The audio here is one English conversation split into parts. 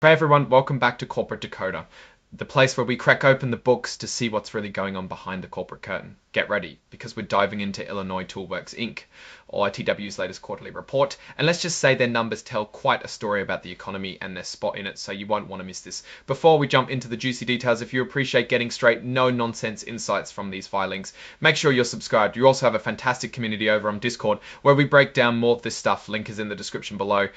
Hey everyone, welcome back to Corporate Decoder, the place where we crack open the books to see what's really going on behind the corporate curtain. Get ready, because we're diving into Illinois Toolworks Inc., or ITW's latest quarterly report, and let's just say their numbers tell quite a story about the economy and their spot in it, so you won't want to miss this. Before we jump into the juicy details, if you appreciate getting straight, no-nonsense insights from these filings, make sure you're subscribed. You also have a fantastic community over on Discord, where we break down more of this stuff. Link is in the description below.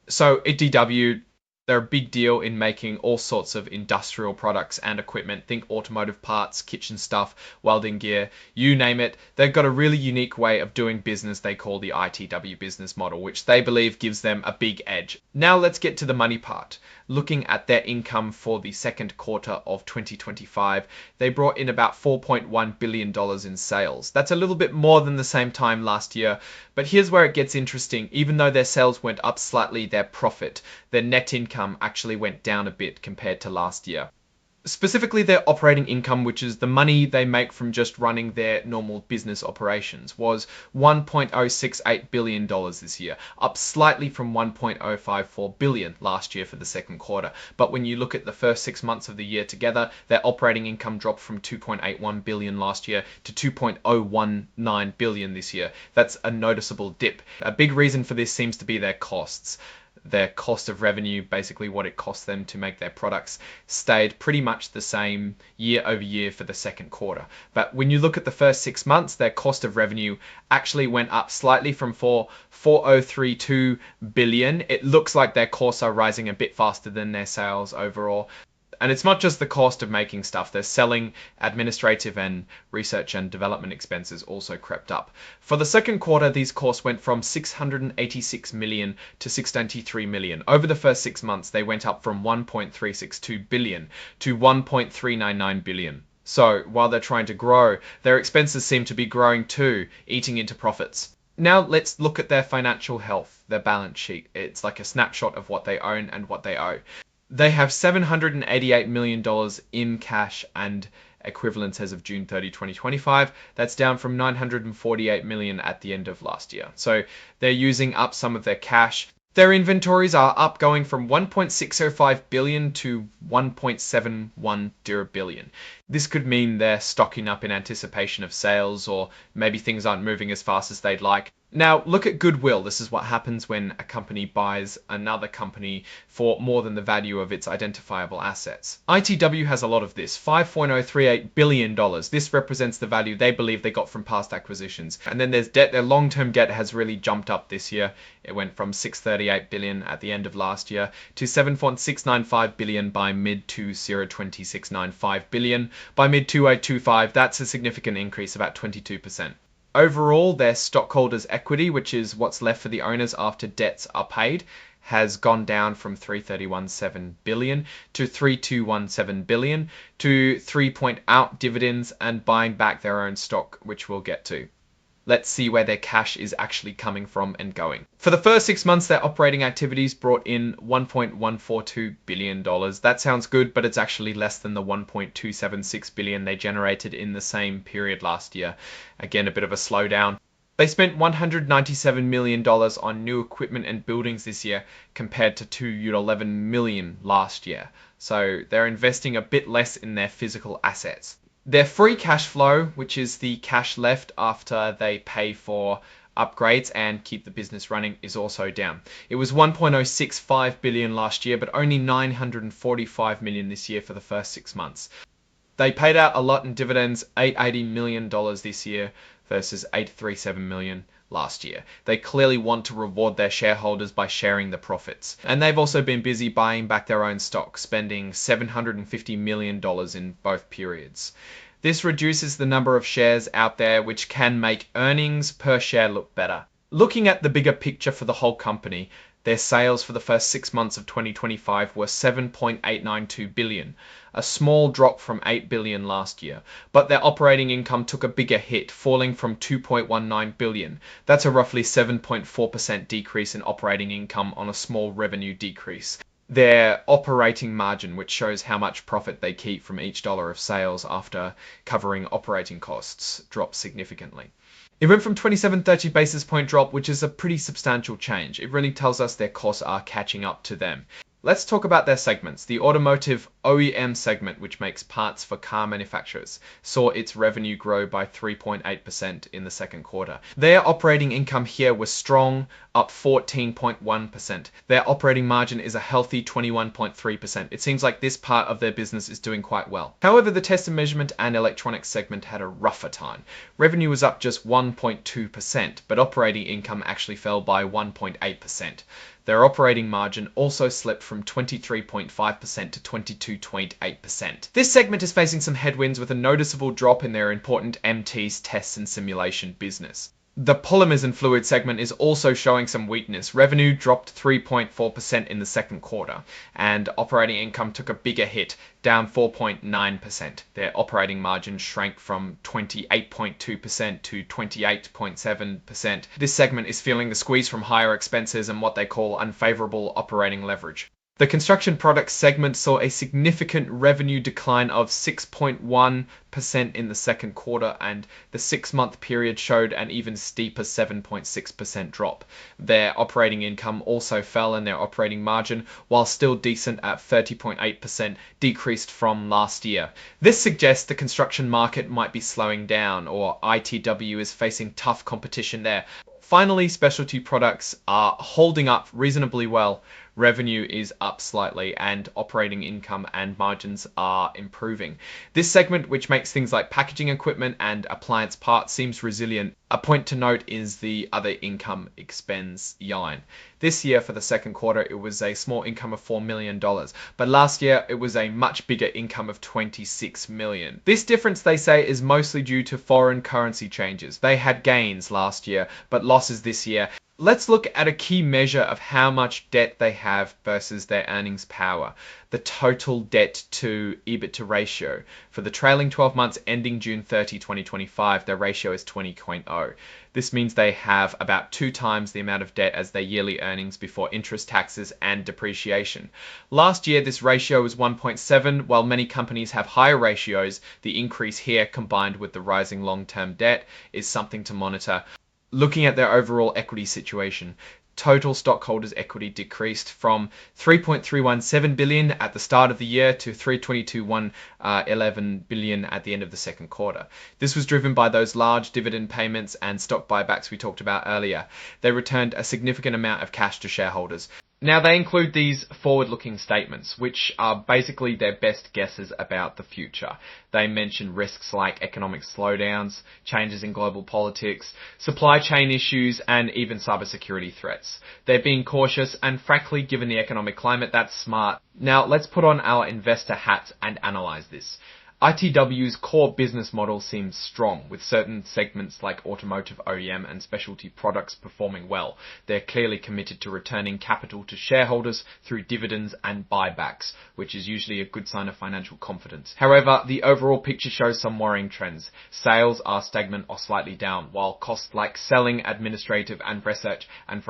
So, ITW, they're a big deal in making all sorts of industrial products and equipment. Think automotive parts, kitchen stuff, welding gear, you name it. They've got a really unique way of doing business they call the ITW business model, which they believe gives them a big edge. Now let's get to the money part. Looking at their income for the second quarter of 2025, they brought in about $4.1 billion in sales. That's a little bit more than the same time last year, but here's where it gets interesting. Even though their sales went up slightly, their profit, their net income actually went down a bit compared to last year. Specifically, their operating income, which is the money they make from just running their normal business operations, was $1.068 billion this year, up slightly from $1.054 billion last year for the second quarter. But when you look at the first 6 months of the year together, their operating income dropped from $2.81 billion last year to $2.019 billion this year. That's a noticeable dip. A big reason for this seems to be their costs. Their cost of revenue, basically what it costs them to make their products, stayed pretty much the same year over year for the second quarter. But when you look at the first 6 months, their cost of revenue actually went up slightly from $4.032 billion. It looks like their costs are rising a bit faster than their sales overall. And it's not just the cost of making stuff. Their selling, administrative, and research and development expenses also crept up. For the second quarter, these costs went from $686 million to $693 million. Over the first 6 months, they went up from $1.362 billion to $1.399 billion. So while they're trying to grow, their expenses seem to be growing too, eating into profits. Now let's look at their financial health, their balance sheet. It's like a snapshot of what they own and what they owe. They have $788 million in cash and equivalents as of June 30, 2025. That's down from $948 million at the end of last year. So they're using up some of their cash. Their inventories are up, going from $1.605 billion to $1.710 billion. This could mean they're stocking up in anticipation of sales, or maybe things aren't moving as fast as they'd like. Now, look at goodwill. This is what happens when a company buys another company for more than the value of its identifiable assets. ITW has a lot of this, $5.038 billion. This represents the value they believe they got from past acquisitions. And then there's debt. Their long-term debt has really jumped up this year. It went from $638 billion at the end of last year to $7.695 billion by mid-2026, billion. By mid-2025, that's a significant increase, about 22%. Overall, their stockholders' equity, which is what's left for the owners after debts are paid, has gone down from $3.317 billion to $3.217 billion to 3 out dividends and buying back their own stock, which we'll get to. Let's see where their cash is actually coming from and going. For the first 6 months, their operating activities brought in $1.142 billion. That sounds good, but it's actually less than the $1.276 billion they generated in the same period last year. Again, a bit of a slowdown. They spent $197 million on new equipment and buildings this year compared to $211 million last year. So they're investing a bit less in their physical assets. Their free cash flow, which is the cash left after they pay for upgrades and keep the business running, is also down. It was $1.065 billion last year, but only $945 million this year for the first 6 months. They paid out a lot in dividends, $880 million this year versus $837 million last year. They clearly want to reward their shareholders by sharing the profits. And they've also been busy buying back their own stock, spending $750 million in both periods. This reduces the number of shares out there, which can make earnings per share look better. Looking at the bigger picture for the whole company, their sales for the first 6 months of 2025 were $7.892 billion, a small drop from $8 billion last year. But their operating income took a bigger hit, falling from $2.19 billion. That's a roughly 7.4% decrease in operating income on a small revenue decrease. Their operating margin, which shows how much profit they keep from each dollar of sales after covering operating costs, dropped significantly. It went from 27-30 basis point drop, which is a pretty substantial change. It really tells us their costs are catching up to them. Let's talk about their segments. The automotive OEM segment, which makes parts for car manufacturers, saw its revenue grow by 3.8% in the second quarter. Their operating income here was strong, up 14.1%. Their operating margin is a healthy 21.3%. It seems like this part of their business is doing quite well. However, the test and measurement and electronics segment had a rougher time. Revenue was up just 1.2%, but operating income actually fell by 1.8%. Their operating margin also slipped from 23.5% to 22.8%. This segment is facing some headwinds with a noticeable drop in their important MT's tests and simulation business. The polymers and fluids segment is also showing some weakness. Revenue dropped 3.4% in the second quarter, and operating income took a bigger hit, down 4.9%. Their operating margin shrank from 28.2% to 28.7%. This segment is feeling the squeeze from higher expenses and what they call unfavorable operating leverage. The construction products segment saw a significant revenue decline of 6.1% in the second quarter, and the 6-month period showed an even steeper 7.6% drop. Their operating income also fell, and their operating margin, while still decent at 30.8%, decreased from last year. This suggests the construction market might be slowing down, or ITW is facing tough competition there. Finally, specialty products are holding up reasonably well. Revenue is up slightly, and operating income and margins are improving. This segment, which makes things like packaging equipment and appliance parts, seems resilient. A point to note is the other income expense line. This year, for the second quarter, it was a small income of $4 million, but last year it was a much bigger income of $26 million. This difference, they say, is mostly due to foreign currency changes. They had gains last year, but losses this year. Let's look at a key measure of how much debt they have versus their earnings power, the total debt to EBITDA ratio. For the trailing 12 months ending June 30, 2025, their ratio is 20.0. This means they have about 2 times the amount of debt as their yearly earnings before interest, taxes, and depreciation. Last year, this ratio was 1.7. While many companies have higher ratios, the increase here, combined with the rising long-term debt, is something to monitor. Looking at their overall equity situation, total stockholders' equity decreased from $3.317 billion at the start of the year to $322.111 billion at the end of the second quarter. This was driven by those large dividend payments and stock buybacks we talked about earlier. They returned a significant amount of cash to shareholders. Now, they include these forward-looking statements, which are basically their best guesses about the future. They mention risks like economic slowdowns, changes in global politics, supply chain issues, and even cybersecurity threats. They're being cautious, and frankly, given the economic climate, that's smart. Now, let's put on our investor hat and analyze this. ITW's core business model seems strong, with certain segments like automotive OEM and specialty products performing well. They're clearly committed to returning capital to shareholders through dividends and buybacks, which is usually a good sign of financial confidence. However, the overall picture shows some worrying trends. Sales are stagnant or slightly down, while costs like selling, administrative, and research and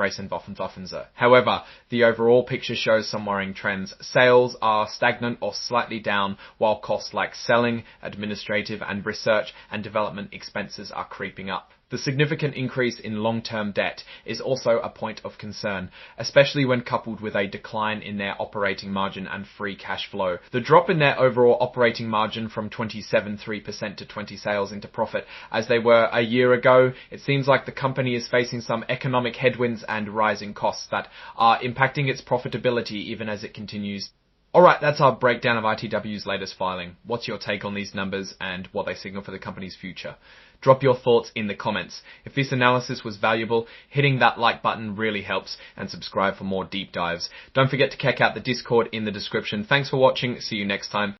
However, the overall picture shows some worrying trends. Sales are stagnant or slightly down, while costs like selling, administrative, and research and development expenses are creeping up. The significant increase in long-term debt is also a point of concern, especially when coupled with a decline in their operating margin and free cash flow. The drop in their overall operating margin from 27.3% to 20% sales into profit as they were a year ago, it seems like the company is facing some economic headwinds and rising costs that are impacting its profitability even as it continues. Alright, that's our breakdown of ITW's latest filing. What's your take on these numbers and what they signal for the company's future? Drop your thoughts in the comments. If this analysis was valuable, hitting that like button really helps, and subscribe for more deep dives. Don't forget to check out the Discord in the description. Thanks for watching. See you next time.